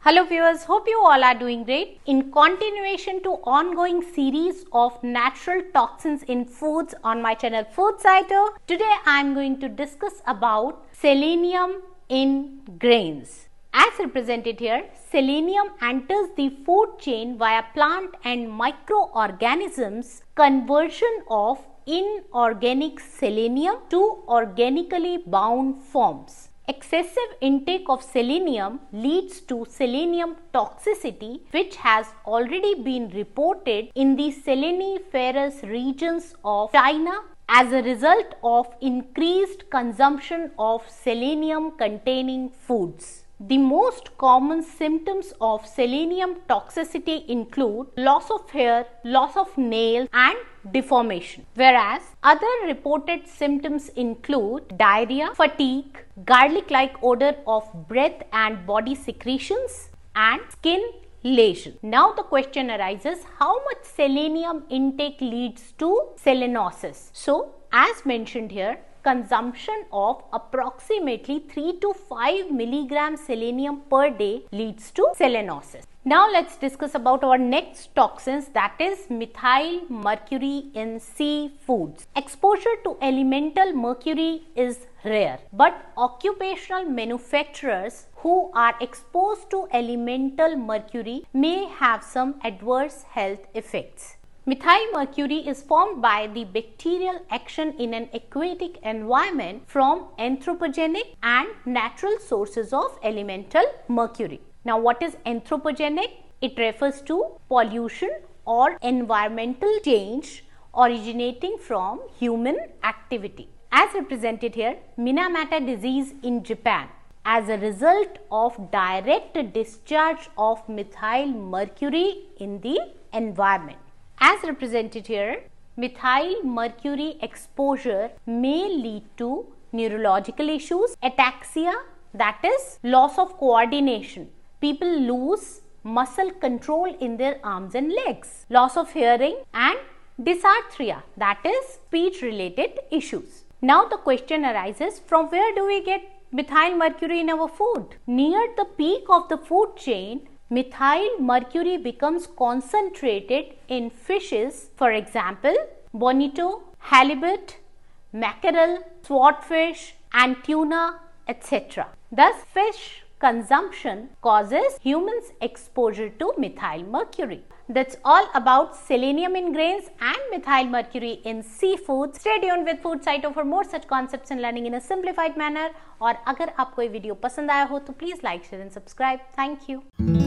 Hello viewers, hope you all are doing great. In continuation to ongoing series of natural toxins in foods on my channel Foodcyto, today I am going to discuss about selenium in grains. As represented here, selenium enters the food chain via plant and microorganisms conversion of inorganic selenium to organically bound forms. Excessive intake of selenium leads to selenium toxicity, which has already been reported in the seleniferous regions of China as a result of increased consumption of selenium containing foods. The most common symptoms of selenium toxicity include loss of hair, loss of nails and deformation, whereas other reported symptoms include diarrhea, fatigue, garlic-like odor of breath and body secretions and skin lesion. Now the question arises, how much selenium intake leads to selenosis? So as mentioned here, consumption of approximately 3 to 5 milligrams selenium per day leads to selenosis. Now let's discuss about our next toxins, that is methyl mercury in seafoods. Exposure to elemental mercury is rare, but occupational manufacturers who are exposed to elemental mercury may have some adverse health effects. Methyl mercury is formed by the bacterial action in an aquatic environment from anthropogenic and natural sources of elemental mercury. Now, what is anthropogenic? It refers to pollution or environmental change originating from human activity. As represented here, Minamata disease in Japan as a result of direct discharge of methyl mercury in the environment. As represented here, methyl mercury exposure may lead to neurological issues, ataxia, that is loss of coordination. People lose muscle control in their arms and legs, loss of hearing and dysarthria, that is speech related issues. Now the question arises, from where do we get methyl mercury in our food? Near the peak of the food chain, methyl mercury becomes concentrated in fishes, for example, bonito, halibut, mackerel, swordfish and tuna, etc. Thus, fish consumption causes humans exposure to methyl mercury. That's all about selenium in grains and methyl mercury in seafood. Stay tuned with Foodcyto for more such concepts and learning in a simplified manner. और अगर आपको ये video पसंद आया हो तो please like, share and subscribe. Thank you.